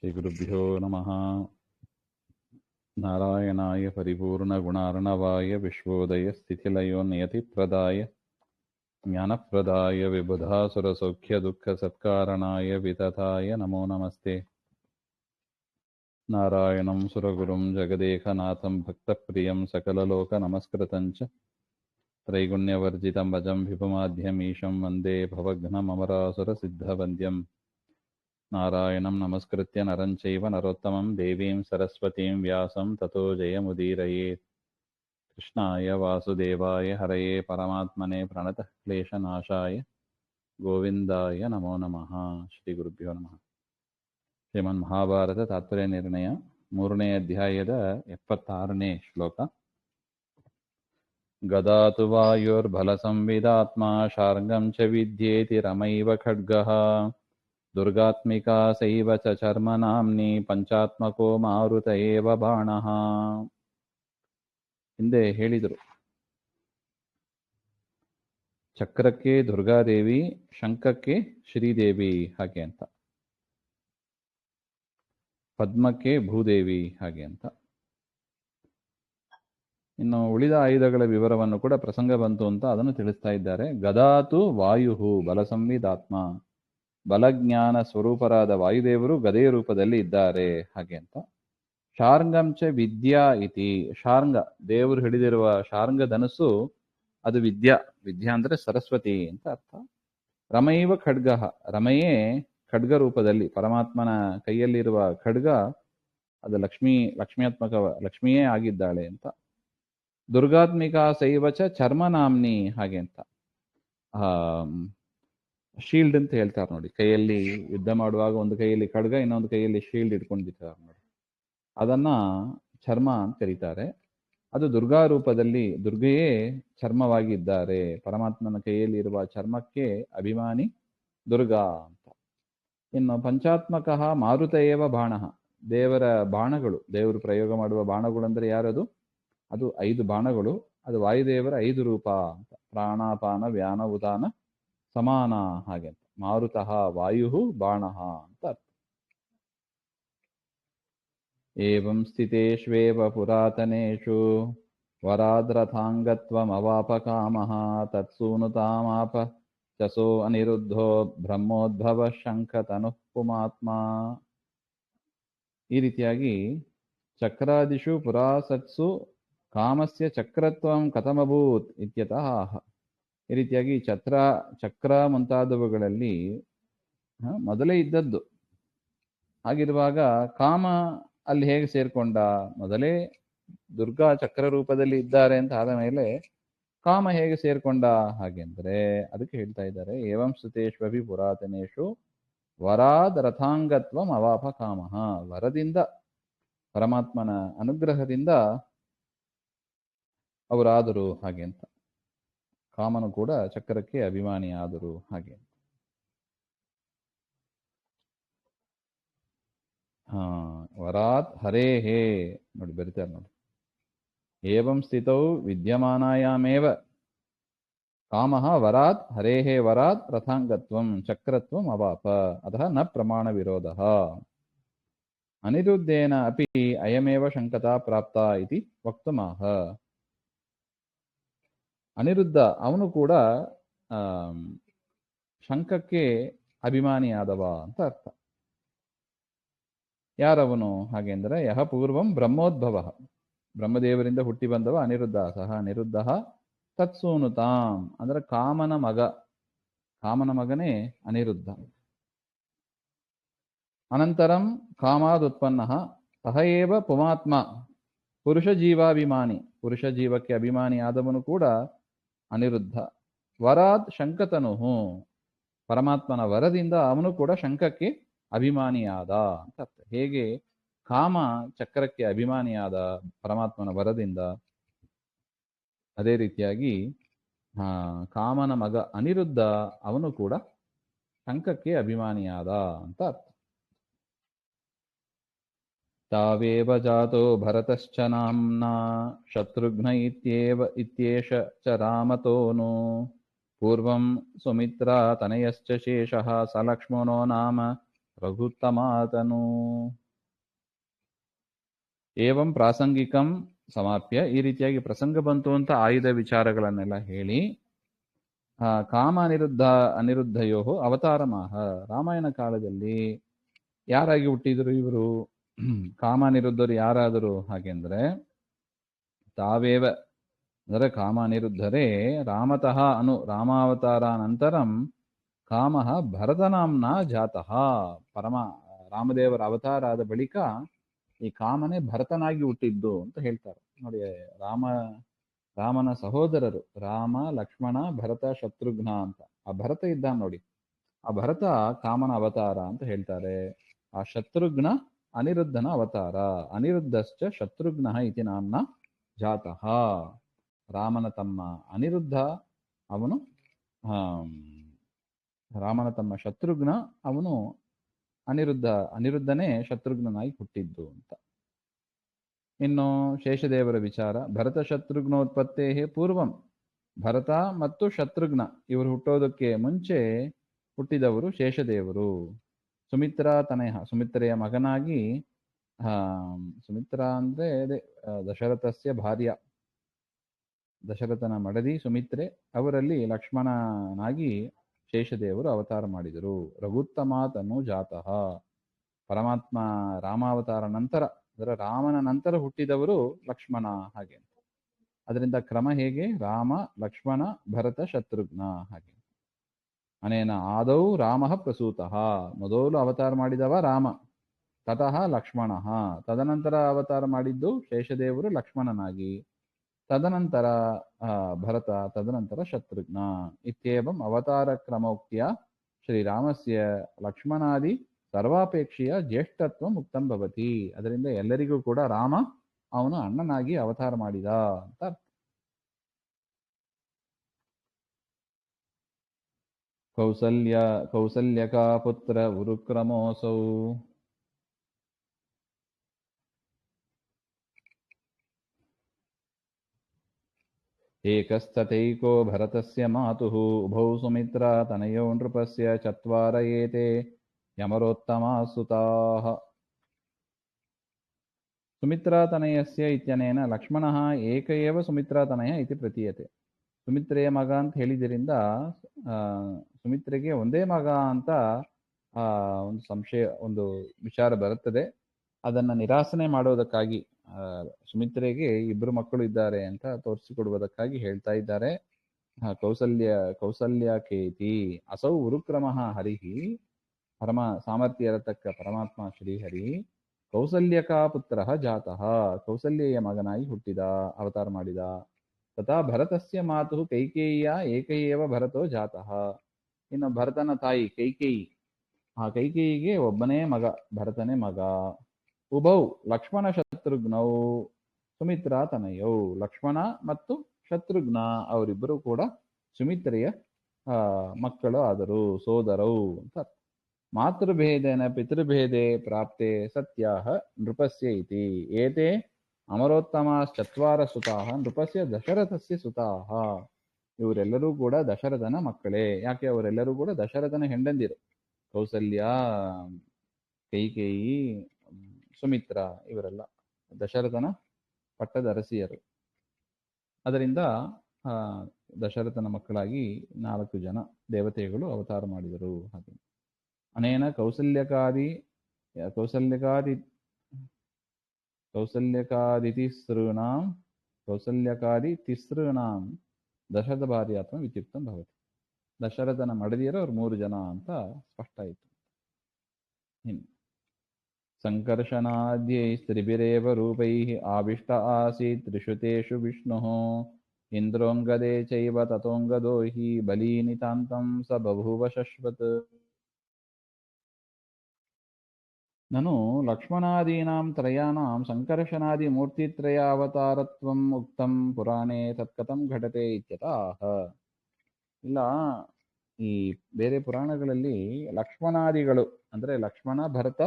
श्रीगुरुभ्यो नमः। नारायणाय परिपूर्णगुणार्णवाय विश्वोदयस्थितिलयोनियतिप्रदाय ज्ञानप्रदाय विबुधासुरसौख्यदुःखसत्कारणाय वितताय नमो नमस्ते। नारायणं सुरगुरुं जगदेकनाथं भक्तप्रियं सकललोकनमस्कृतं च त्रैगुण्यवर्जितं भजं विपुमाध्यमीशं वन्दे भवघ्नममरासुरसिद्धवन्द्यं। नारायणं नमस्कृत्य नरं चैव नरोत्तमं देवीं सरस्वतीं व्यासं ततो जयमुदीरयेत्। कृष्णाय वासुदेवाय हरये परमात्मने प्रणतः क्लेशनाशाय गोविन्दाय नमो नमः। ಶ್ರೀಗುರುಭ್ಯೋ ನಮಃ. ಶ್ರೀಮನ್ ಮಹಾಭಾರತ ತಾತ್ಪರ್ಯ ನಿರ್ಣಯ 3ನೇ ಅಧ್ಯಾಯದ 76ನೇ ಶ್ಲೋಕ. ಗದಾತು ವಾಯುರ್ಬಲಸಂವಿದಾತ್ಮಾ ಶಾರ್ಗಂ ಚ ವಿದ್ಯೇತಿ ರಮೈವ ಖಡ್ಗಃ ದುರ್ಗಾತ್ಮಿಕಾ ಸೈವ ಚ ಚರ್ಮನಾಮ್ನಿ ಪಂಚಾತ್ಮಕೋ ಮಾರುತ ಏವ ಬಾಣಃ. ಹಿಂದೆ ಹೇಳಿದರು, ಚಕ್ರಕ್ಕೆ ದುರ್ಗಾದೇವಿ, ಶಂಖಕ್ಕೆ ಶ್ರೀದೇವಿ ಹಾಗೆ ಅಂತ, ಪದ್ಮಕ್ಕೆ ಭೂದೇವಿ ಹಾಗೆ ಅಂತ. ಇನ್ನು ಉಳಿದ ಆಯುಧಗಳ ವಿವರವನ್ನು ಕೂಡ ಪ್ರಸಂಗ ಬಂತು ಅಂತ ಅದನ್ನು ತಿಳಿಸ್ತಾ ಇದ್ದಾರೆ. ಗದಾತು ವಾಯು ಬಲಸಂವಿದಾತ್ಮ, ಬಲಜ್ಞಾನ ಸ್ವರೂಪರಾದ ವಾಯುದೇವರು ಗದೆಯ ರೂಪದಲ್ಲಿ ಇದ್ದಾರೆ ಹಾಗೆ ಅಂತ. ಶಾರ್ಂಗಂಚ ವಿದ್ಯಾ ಇತಿ, ಶಾರ್ಂಗ ದೇವರು ಹಿಡಿದಿರುವ ಶಾರ್ಂಗ ಧನಸ್ಸು ಅದು ವಿದ್ಯಾ, ವಿದ್ಯಾ ಅಂದ್ರೆ ಸರಸ್ವತಿ ಅಂತ ಅರ್ಥ. ರಮೈವ ಖಡ್ಗ, ರಮೆಯೇ ಖಡ್ಗ ರೂಪದಲ್ಲಿ, ಪರಮಾತ್ಮನ ಕೈಯಲ್ಲಿರುವ ಖಡ್ಗ ಅದು ಲಕ್ಷ್ಮಿಯಾತ್ಮಕ ಲಕ್ಷ್ಮಿಯೇ ಆಗಿದ್ದಾಳೆ ಅಂತ. ದುರ್ಗಾತ್ಮಿಕಾ ಸೈವಚ ಚರ್ಮನಾಮ್ನಿ ಹಾಗೆ ಅಂತ. ಶೀಲ್ಡ್ ಅಂತ ಹೇಳ್ತಾರೆ ನೋಡಿ, ಕೈಯಲ್ಲಿ ಯುದ್ಧ ಮಾಡುವಾಗ ಒಂದು ಕೈಯಲ್ಲಿ ಖಡ್ಗ, ಇನ್ನೊಂದು ಕೈಯಲ್ಲಿ ಶೀಲ್ಡ್ ಇಟ್ಕೊಂಡಿರ್ತಾರೆ ನೋಡಿ, ಅದನ್ನ ಚರ್ಮ ಅಂತ ಕರೀತಾರೆ. ಅದು ದುರ್ಗಾ ರೂಪದಲ್ಲಿ, ದುರ್ಗೆಯೇ ಚರ್ಮವಾಗಿ ಇದ್ದಾರೆ. ಪರಮಾತ್ಮನ ಕೈಯಲ್ಲಿ ಇರುವ ಚರ್ಮಕ್ಕೆ ಅಭಿಮಾನಿ ದುರ್ಗಾ ಅಂತ. ಇನ್ನು ಪಂಚಾತ್ಮಕ ಮಾರುತ ಏವ ಬಾಣಃ, ದೇವರ ಬಾಣಗಳು, ದೇವರು ಪ್ರಯೋಗ ಮಾಡುವ ಬಾಣಗಳು ಅಂದ್ರೆ ಯಾರದು? ಅದು 5 ಬಾಣಗಳು, ಅದು ವಾಯುದೇವರ 5 ರೂಪ ಅಂತ. ಪ್ರಾಣಾಪಾನ ವ್ಯಾನ ಉದಾನ ಸಮಾನ ಹಾಗೆ ಅಂತ. ಮಾರುತಃ ವಾಯು ಬಾಣಃ ಅಂತ ಅರ್ಥ. ಏವಂ ಸ್ಥಿತೇಷ್ವೇವ ಪುರಾತನೇಷು ವರಾದ್ರಥಾಂಗತ್ವಮವಾಪ ಕಾಮಃ ತತ್ಸೂನುತಾಮಾಪ ಚಸೋ ಅನಿರುದ್ಧೋ ಬ್ರಹ್ಮೋದ್ಭವ ಶಂಖತನುಃ ಪುಮಾತ್ಮ. ಈ ರೀತಿಯಾಗಿ ಚಕ್ರಾದಿಷು ಪುರಾಸತ್ಸು ಕಾಮಸ್ಯ ಚಕ್ರತ್ವಂ ಕಥಮಭೂತ್ ಇತ್ಯತಃ. ಈ ರೀತಿಯಾಗಿ ಚಕ್ರ ಮುಂತಾದವುಗಳಲ್ಲಿ ಮೊದಲೇ ಇದ್ದದ್ದು. ಹಾಗಿರುವಾಗ ಕಾಮ ಅಲ್ಲಿ ಹೇಗೆ ಸೇರ್ಕೊಂಡ? ಮೊದಲೇ ದುರ್ಗಾ ಚಕ್ರ ರೂಪದಲ್ಲಿ ಇದ್ದಾರೆ ಅಂತ ಆದ ಮೇಲೆ ಕಾಮ ಹೇಗೆ ಸೇರ್ಕೊಂಡ ಹಾಗೆಂದ್ರೆ ಅದಕ್ಕೆ ಹೇಳ್ತಾ ಇದ್ದಾರೆ, ಏವಂ ಸ್ತುತೇಶ್ವಭಿ ಪುರಾತನೇಶು ವರಾದ್ ರಥಾಂಗತ್ವಂ ಅವಾಪ ಕಾಮಃ. ವರದಿಂದ, ಪರಮಾತ್ಮನ ಅನುಗ್ರಹದಿಂದ ಅವರಾದರು ಹಾಗೆ ಅಂತ. ಕಾಮನು ಕೂಡ ಚಕ್ರಕ್ಕೆ ಅಭಿಮಾನಿ ಆದರು ಹಾಗೆ. ವರಾತ್ ಹರೇ ಹೇ ನೋಡಿ ಬರೀತಾರೆ ನೋಡಿ. ಏವಂ ಸ್ಥಿತೌ ವಿದ್ಯಮಾನಾಯಾಮೇವ ಕಾಮಃ ವರಾತ್ ಹರೇ ಹೇ ವರಾತ್ ರಥಾಂಗತ್ವಂ ಚಕ್ರತ್ವಂ ಅವಾಪ ಅತಃ ನ ಪ್ರಮಾಣ ವಿರೋಧಃ. ಅನಿರುದ್ಧೇನ ಅಪಿ ಅಯಮೇವ ಶಂಕತಾ ಪ್ರಾಪ್ತ ಇತಿ ವಕ್ತುಮಾಹ. ಅನಿರುದ್ಧ ಅವನು ಕೂಡ ಶಂಖಕ್ಕೆ ಅಭಿಮಾನಿಯಾದವ ಅಂತ ಅರ್ಥ. ಯಾರವನು ಹಾಗೆಂದರೆ ಯಹ ಪೂರ್ವಂ ಬ್ರಹ್ಮೋದ್ಭವ, ಬ್ರಹ್ಮದೇವರಿಂದ ಹುಟ್ಟಿ ಬಂದವ ಅನಿರುದ್ಧ. ಸಹ ಅನಿರುದ್ಧ ತತ್ಸೂನುತಾಂ ಅಂದ್ರೆ ಕಾಮನ ಮಗ, ಕಾಮನ ಮಗನೇ ಅನಿರುದ್ಧ. ಅನಂತರಂ ಕಾಮಾದುತ್ಪನ್ನ ಸಹ ಏವ ಪುಮಾತ್ಮ ಪುರುಷ ಜೀವಾಭಿಮಾನಿ, ಪುರುಷ ಜೀವಕ್ಕೆ ಅಭಿಮಾನಿ ಆದವನು ಕೂಡ ಅನಿರುದ್ಧ. ವರಾತ್ ಶಂಕತನುಹು, ಪರಮಾತ್ಮನ ವರದಿಂದ ಅವನು ಕೂಡ ಶಂಖಕ್ಕೆ ಅಭಿಮಾನಿಯಾದ ಅಂತ ಅರ್ಥ. ಹೇಗೆ ಕಾಮ ಚಕ್ರಕ್ಕೆ ಅಭಿಮಾನಿಯಾದ ಪರಮಾತ್ಮನ ವರದಿಂದ, ಅದೇ ರೀತಿಯಾಗಿ ಕಾಮನ ಮಗ ಅನಿರುದ್ಧ ಅವನು ಕೂಡ ಶಂಖಕ್ಕೆ ಅಭಿಮಾನಿಯಾದ ಅಂತ ಅರ್ಥ. ತಾವೇವ ಜಾತೋ ಭರತಶ್ಚ ನಾಮ್ನಾ ಶತ್ರುಘ್ನ ಇತ್ಯೇಷ ಚ ರಾಮತೋನು ಪೂರ್ವಂ ಸುಮಿತ್ರಾ ತನಯಶ್ಚ ಶೇಷಃ ಸ ಲಕ್ಷ್ಮಣೋ ನಾಮ ರಘುತ್ತಮಾತನು. ಏವಂ ಪ್ರಾಸಂಗಿಕಂ ಸಮಾಪ್ಯ, ಈ ರೀತಿಯಾಗಿ ಪ್ರಸಂಗ ಬಂತು ಅಂತ ಆಯುಧ ವಿಚಾರಗಳನ್ನೆಲ್ಲ ಹೇಳಿ, ಕಾಮ ಅನಿರುದ್ಧಯೋ ಅವತಾರಮಾಹ, ರಾಮಾಯಣ ಕಾಲದಲ್ಲಿ ಯಾರಾಗಿ ಹುಟ್ಟಿದರು ಇವರು? ಕಾಮಾನಿರುದ್ಧರು ಯಾರಾದರು ಹಾಗೆಂದ್ರೆ ತಾವೇವ, ಅಂದರೆ ಕಾಮಾನಿರುದ್ಧರೇ ರಾಮತಃ ರಾಮಾವತಾರಾನಂತರಂ ಕಾಮಃ ಭರತನಾಂನ ಜಾತಃ. ರಾಮದೇವರ ಅವತಾರ ಆದ ಬಳಿಕ ಈ ಕಾಮನೇ ಭರತನಾಗಿ ಹುಟ್ಟಿದ್ದು ಅಂತ ಹೇಳ್ತಾರೆ ನೋಡಿ. ರಾಮನ ಸಹೋದರರು ರಾಮ, ಲಕ್ಷ್ಮಣ, ಭರತ, ಶತ್ರುಘ್ನ ಅಂತ. ಆ ಭರತ ಇದ್ದಾನೆ ನೋಡಿ, ಆ ಭರತ ಕಾಮನ ಅವತಾರ ಅಂತ ಹೇಳ್ತಾರೆ. ಆ ಶತ್ರುಘ್ನ ಅನಿರುದ್ಧನ ಅವತಾರ. ಅನಿರುದ್ಧಶ್ಚ ಶತ್ರುಘ್ನ ಇತಿ ನಾಮ್ನ ಜಾತಃ. ರಾಮನ ತಮ್ಮ ಅನಿರುದ್ಧ, ಅವನು ರಾಮನ ತಮ್ಮ ಶತ್ರುಘ್ನ, ಅವನು ಅನಿರುದ್ಧನೇ ಶತ್ರುಘ್ನನಾಗಿ ಹುಟ್ಟಿದ್ದು ಅಂತ. ಇನ್ನು ಶೇಷದೇವರ ವಿಚಾರ, ಭರತ ಶತ್ರುಘ್ನೋತ್ಪತ್ತೇ ಪೂರ್ವಂ, ಭರತ ಮತ್ತು ಶತ್ರುಘ್ನ ಇವರು ಹುಟ್ಟೋದಕ್ಕೆ ಮುಂಚೆ ಹುಟ್ಟಿದವರು ಶೇಷದೇವರು. ಸುಮಿತ್ರಾ ತನಯ, ಸುಮಿತ್ರೆಯ ಮಗನಾಗಿ, ಸುಮಿತ್ರಾ ಅಂದ್ರೆ ದಶರಥಸ್ಯ ಭಾರ್ಯ, ದಶರಥನ ಮಡದಿ ಸುಮಿತ್ರೆ, ಅವರಲ್ಲಿ ಲಕ್ಷ್ಮಣನಾಗಿ ಶೇಷದೇವರು ಅವತಾರ ಮಾಡಿದರು. ರಘುತ್ತಮಾತನು ಜಾತಃ, ಪರಮಾತ್ಮ ರಾಮಾವತಾರ ನಂತರ, ಅದರ ರಾಮನ ನಂತರ ಹುಟ್ಟಿದವರು ಲಕ್ಷ್ಮಣ. ಹಾಗೆ ಅದರಿಂದ ಕ್ರಮ ಹೇಗೆ? ರಾಮ, ಲಕ್ಷ್ಮಣ, ಭರತ, ಶತ್ರುಘ್ನ. ಹಾಗೆ ಅನೇನ ಆದೌ ರಾಮ ಪ್ರಸೂತಃ, ಮೊದಲು ಅವತಾರ ಮಾಡಿದವ ರಾಮ, ತತಃ ಲಕ್ಷ್ಮಣ, ತದನಂತರ ಅವತಾರ ಮಾಡಿದ್ದು ಶೇಷದೇವರು ಲಕ್ಷ್ಮಣನಾಗಿ, ತದನಂತರ ಭರತ, ತದನಂತರ ಶತ್ರುಘ್ನ. ಇತ್ಯೇವಂ ಅವತಾರ ಕ್ರಮೋಕ್ತಿಯ ಶ್ರೀರಾಮಸ್ಯ ಲಕ್ಷ್ಮಣಾದಿ ಸರ್ವಾಪೇಕ್ಷೆಯ ಜ್ಯೇಷ್ಠತ್ವ ಮುಕ್ತಂ ಭವತಿ. ಅದರಿಂದ ಎಲ್ಲರಿಗೂ ಕೂಡ ರಾಮ ಅವನು ಅಣ್ಣನಾಗಿ ಅವತಾರ ಮಾಡಿದ ಅಂತ ಅರ್ಥ. ಕೌಸಲ್ಯಕಾ ಪುತ್ರ ಉರುಕ್ರಮೋಸೌ. ಏಕಸ್ತತೈಕೋ ಭರತಸ್ಯ ಮಾತುಃ ಉಭೌ ಸುಮಿತ್ರಾ ತನಯೋ ನೃಪಸ್ಯ ಚತ್ವಾರ ಏತೆ ಯಮರೋತ್ತಮಾಃ ಸುತಾಃ. ಸುಮಿತ್ರಾತನಯಸ್ಯ ಇತ್ಯನೇನ ಲಕ್ಷ್ಮಣಃ ಏಕ ಏವ ಸುಮಿತ್ರಾತನಯ ಇತಿ ಪ್ರತೀಯತೆ. ಸುಮಿತ್ರೆಯ ಮಗ ಅಂತ ಹೇಳಿದ್ರಿಂದ ಸುಮಿತ್ರೆಗೆ ಒಂದೇ ಮಗ ಅಂತ ಒಂದು ಸಂಶಯ, ಒಂದು ವಿಚಾರ ಬರುತ್ತದೆ. ಅದನ್ನ ನಿರಾಸನೆ ಮಾಡೋದಕ್ಕಾಗಿ, ಸುಮಿತ್ರೆಗೆ ಇಬ್ಬರು ಮಕ್ಕಳು ಇದ್ದಾರೆ ಅಂತ ತೋರಿಸಿಕೊಡುವುದಕ್ಕಾಗಿ ಹೇಳ್ತಾ ಇದ್ದಾರೆ. ಕೌಸಲ್ಯ ಕೇತಿ ಅಸೌ ಉರುಕ್ರಮಃ ಹರಿಹಿ, ಪರಮ ಸಾಮರ್ಥ್ಯ ಇರತಕ್ಕ ಪರಮಾತ್ಮ ಶ್ರೀಹರಿ ಕೌಸಲ್ಯಕಾ ಪುತ್ರ ಜಾತಃ, ಕೌಸಲ್ಯೆಯ ಮಗನಾಗಿ ಹುಟ್ಟಿದ, ಅವತಾರ ಮಾಡಿದ. ತಥಾ ಭರತಸ್ಯ ಮಾತು ಕೈಕೇಯಿಯ ಏಕೈವ ಭರತೋ ಜಾತಃ. ಇನ್ನು ಭರತನ ತಾಯಿ ಕೈಕೇಯಿ, ಆ ಕೈಕೇಯಿಗೆ ಒಬ್ಬನೇ ಮಗ, ಭರತನೇ ಮಗ. ಉಭೌ ಲಕ್ಷ್ಮಣ ಶತ್ರುಘ್ನೌ ಸುಮಿತ್ರಾ ತನಯೌ, ಲಕ್ಷ್ಮಣ ಮತ್ತು ಶತ್ರುಘ್ನ ಅವರಿಬ್ಬರು ಕೂಡ ಸುಮಿತ್ರೆಯ ಮಕ್ಕಳು ಆದರು, ಸೋದರೌ ಅಂತ. ಮಾತೃಭೇದೇನ ಪಿತೃಭೇದೆ ಪ್ರಾಪ್ತೆ ಸತ್ಯಾಹ ನೃಪಸ್ಯ ಇತಿ. ಏತೆ ಅಮರೋತ್ತಮಾಶ್ಚತ್ವಾರ ಸುತಾಹ ನೃಪಸ್ಯ ದಶರಥಸ್ಯ ಸುತಾಹ. ಇವರೆಲ್ಲರೂ ಕೂಡ ದಶರಥನ ಮಕ್ಕಳೇ. ಯಾಕೆ? ಅವರೆಲ್ಲರೂ ಕೂಡ ದಶರಥನ ಹೆಂಡಂದಿರು. ಕೌಸಲ್ಯ, ಕೈಕೇಯಿ, ಸುಮಿತ್ರ ಇವರೆಲ್ಲ ದಶರಥನ ಪಟ್ಟದ ಅರಸಿಯರು. ಅದರಿಂದ ದಶರಥನ ಮಕ್ಕಳಾಗಿ 4 ಜನ ದೇವತೆಗಳು ಅವತಾರ ಮಾಡಿದರು. ಹಾಗೆ ಅನೇನ ಕೌಸಲ್ಯಕಾದಿ ತಿಸೃಣಾಂ ದಶರಥ ಭಾರ್ಯಾತ್ಮ ಇತ್ಯುಕ್ತಂ ಭವತಿ. ದಶರಥನ ಮಡದಿಯರು ಅವ್ರು 3 ಜನ ಅಂತ ಸ್ಪಷ್ಟ ಆಯಿತು. ಸಂಕರ್ಷಣಾದ್ಯೈಸ್ತ್ರಿಭಿರೇವ ರೂಪೈಃ ಆವಿಷ್ಟ ಆಸೀತ್ ತ್ರಿಷುತೇಷು ವಿಷ್ಣುಃ ಇಂದ್ರೋಂಗದೇ ಚೈವ ತತೋಂಗದೋ ಹಿ ಬಲೀನಿತಾಂತಂ ಸ ಬಭೂವ ಶಶ್ವತ್. ನನು ಲಕ್ಷ್ಮಣಾದೀನಾಂ ತ್ರಯಾಣಾಂ ಸಂಕರ್ಷಣಾದಿ ಮೂರ್ತಿತ್ರಯ ಅವತಾರತ್ವಂ ಉಕ್ತಂ ಪುರಾಣೇ ತತ್ಕಥಂ ಘಟತೆ ಇತ್ಯತಃ. ಇಲ್ಲ, ಈ ಬೇರೆ ಪುರಾಣಗಳಲ್ಲಿ ಲಕ್ಷ್ಮಣಾದಿಗಳು ಅಂದ್ರೆ ಲಕ್ಷ್ಮಣ, ಭರತ,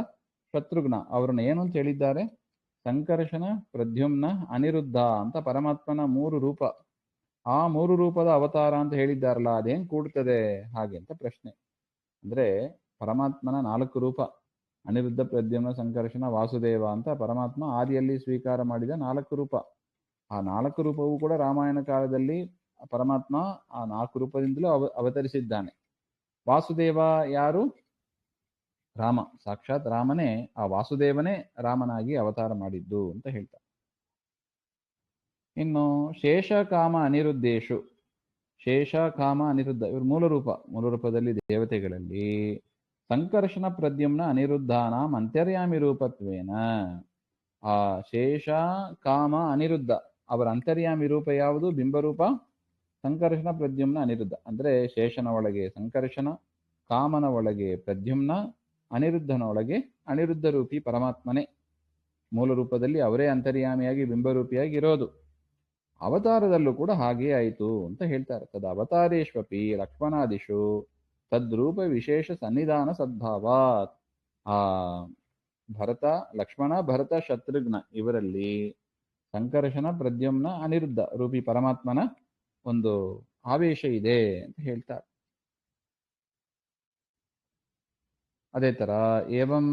ಶತ್ರುಘ್ನ ಅವ್ರನ್ನ ಏನು ಅಂತ ಹೇಳಿದ್ದಾರೆ? ಸಂಕರ್ಷಣ, ಪ್ರದ್ಯುಮ್ನ, ಅನಿರುದ್ಧ ಅಂತ ಪರಮಾತ್ಮನ 3 ರೂಪ. ಆ 3 ರೂಪದ ಅವತಾರ ಅಂತ ಹೇಳಿದ್ದಾರಲ್ಲ, ಅದೇನ್ ಕೂಡ್ತದೆ ಹಾಗೆ ಅಂತ ಪ್ರಶ್ನೆ. ಅಂದ್ರೆ ಪರಮಾತ್ಮನ 4 ರೂಪ, ಅನಿರುದ್ಧ, ಪ್ರದ್ಯುಮ್ನ, ಸಂಕರ್ಷಣ, ವಾಸುದೇವ ಅಂತ ಪರಮಾತ್ಮ ಆದಿಯಲ್ಲಿ ಸ್ವೀಕಾರ ಮಾಡಿದ 4 ರೂಪ. ಆ 4 ರೂಪವೂ ಕೂಡ ರಾಮಾಯಣ ಕಾಲದಲ್ಲಿ ಪರಮಾತ್ಮ ಆ 4 ರೂಪದಿಂದಲೂ ಅವತರಿಸಿದ್ದಾನೆ. ವಾಸುದೇವ ಯಾರು? ರಾಮ. ಸಾಕ್ಷಾತ್ ರಾಮನೇ, ಆ ವಾಸುದೇವನೇ ರಾಮನಾಗಿ ಅವತಾರ ಮಾಡಿದ್ದು ಅಂತ ಹೇಳ್ತಾರೆ. ಇನ್ನು ಶೇಷ, ಕಾಮ, ಅನಿರುದ್ಧೇಶು. ಶೇಷ, ಕಾಮ, ಅನಿರುದ್ಧ ಇವರು ಮೂಲ ರೂಪದಲ್ಲಿ ದೇವತೆಗಳಲ್ಲಿ ಸಂಕರ್ಷಣ, ಪ್ರದ್ಯುಮ್ನ, ಅನಿರುದ್ಧಾನಾಂ ಅಂತರ್ಯಾಮಿ ರೂಪತ್ವೇನ. ಆ ಶೇಷ, ಕಾಮ, ಅನಿರುದ್ಧ ಅವರ ಅಂತರ್ಯಾಮಿ ರೂಪ ಯಾವುದು? ಬಿಂಬರೂಪ ಸಂಕರ್ಷಣ, ಪ್ರದ್ಯುಮ್ನ, ಅನಿರುದ್ಧ. ಅಂದ್ರೆ ಶೇಷನ ಒಳಗೆ ಸಂಕರ್ಷಣ, ಕಾಮನ ಒಳಗೆ ಪ್ರದ್ಯುಮ್ನ, ಅನಿರುದ್ಧನ ಒಳಗೆ ಅನಿರುದ್ಧ ರೂಪಿ ಪರಮಾತ್ಮನೇ. ಮೂಲ ರೂಪದಲ್ಲಿ ಅವರೇ ಅಂತರ್ಯಾಮಿಯಾಗಿ ಬಿಂಬರೂಪಿಯಾಗಿ ಇರೋದು. ಅವತಾರದಲ್ಲೂ ಕೂಡ ಹಾಗೇ ಆಯಿತು ಅಂತ ಹೇಳ್ತಾರೆ. ತದ ಅವತಾರೇಶ್ವಪಿ ಲಕ್ಷ್ಮಣಾದಿಶು ತದ್ರೂಪ ವಿಶೇಷ ಸನ್ನಿಧಾನ ಸದ್ಭಾವಾತ್. ಆ ಭರತ, ಲಕ್ಷ್ಮಣ, ಭರತ, ಶತ್ರುಘ್ನ ಇವರಲ್ಲಿ ಸಂಕರ್ಷಣ, ಪ್ರದ್ಯುಮ್ನ, ಅನಿರುದ್ಧ ರೂಪಿ ಪರಮಾತ್ಮನ ಒಂದು ಆವೇಶ ಇದೆ ಅಂತ ಹೇಳ್ತಾರೆ. ಅದೇ ತರ ಏವಂ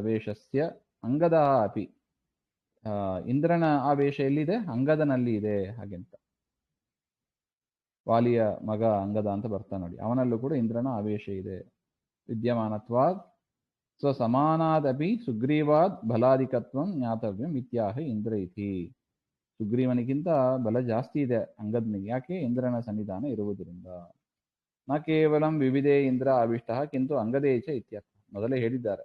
ವೇಷಸ್ಯ ಅಂಗದ ಅಪಿ. ಇಂದ್ರನ ಆವೇಶ ಎಲ್ಲಿದೆ? ಅಂಗದನಲ್ಲಿ ಇದೆ ಹಾಗೆಂತ. ವಾಲಿಯ ಮಗ ಅಂಗದ ಅಂತ ಬರ್ತಾ ನೋಡಿ, ಅವನಲ್ಲೂ ಕೂಡ ಇಂದ್ರನ ಆವೇಶ ಇದೆ. ವಿದ್ಯಮಾನತ್ವಾದ್ ಸ್ವಸಮಾನಾದಪಿ ಸುಗ್ರೀವಾದ್ ಬಲಾಧಿಕತ್ವಂ ಜ್ಞಾತವ್ಯಂ ಇತ್ಯಾಹ ಇಂದ್ರ ಇತಿ. ಸುಗ್ರೀವನಿಗಿಂತ ಬಲ ಜಾಸ್ತಿ ಇದೆ ಅಂಗದನಿಗೆ. ಯಾಕೆ? ಇಂದ್ರನ ಸನ್ನಿಧಾನ ಇರುವುದರಿಂದ. ನ ಕೇವಲಂ ವಿವಿಧೇ ಇಂದ್ರ ಆವಿಷ್ಟ ಕಿಂತು ಅಂಗದೇಚ ಇತ್ಯರ್ಥ. ಮೊದಲೇ ಹೇಳಿದ್ದಾರೆ,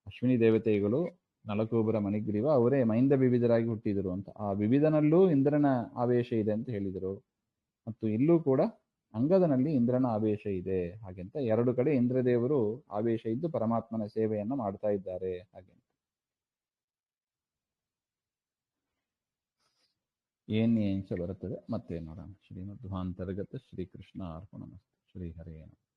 ಅಶ್ವಿನಿ ದೇವತೆಗಳು ನಲಕೂಬರ, ಮಣಿಗ್ರೀವ ಅವರೇ ಮೈಂದ ವಿವಿಧರಾಗಿ ಹುಟ್ಟಿದರು ಅಂತ. ಆ ವಿವಿಧನಲ್ಲೂ ಇಂದ್ರನ ಆವೇಶ ಇದೆ ಅಂತ ಹೇಳಿದರು. ಮತ್ತು ಇಲ್ಲೂ ಕೂಡ ಅಂಗದನಲ್ಲಿ ಇಂದ್ರನ ಆವೇಶ ಇದೆ ಹಾಗೆಂತ. 2 ಕಡೆ ಇಂದ್ರದೇವರು ಆವೇಶ ಇದ್ದು ಪರಮಾತ್ಮನ ಸೇವೆಯನ್ನ ಮಾಡ್ತಾ ಇದ್ದಾರೆ ಹಾಗೆಂತ. ಏನ್ಸ ಬರುತ್ತದೆ ಮತ್ತೆ ನೋಡೋಣ. ಶ್ರೀಮಧ್ವಾಂತರ್ಗತ ಶ್ರೀಕೃಷ್ಣ ಅರ್ಪಣಮಸ್ತು. ಶ್ರೀ ಹರೇ ನಮಃ.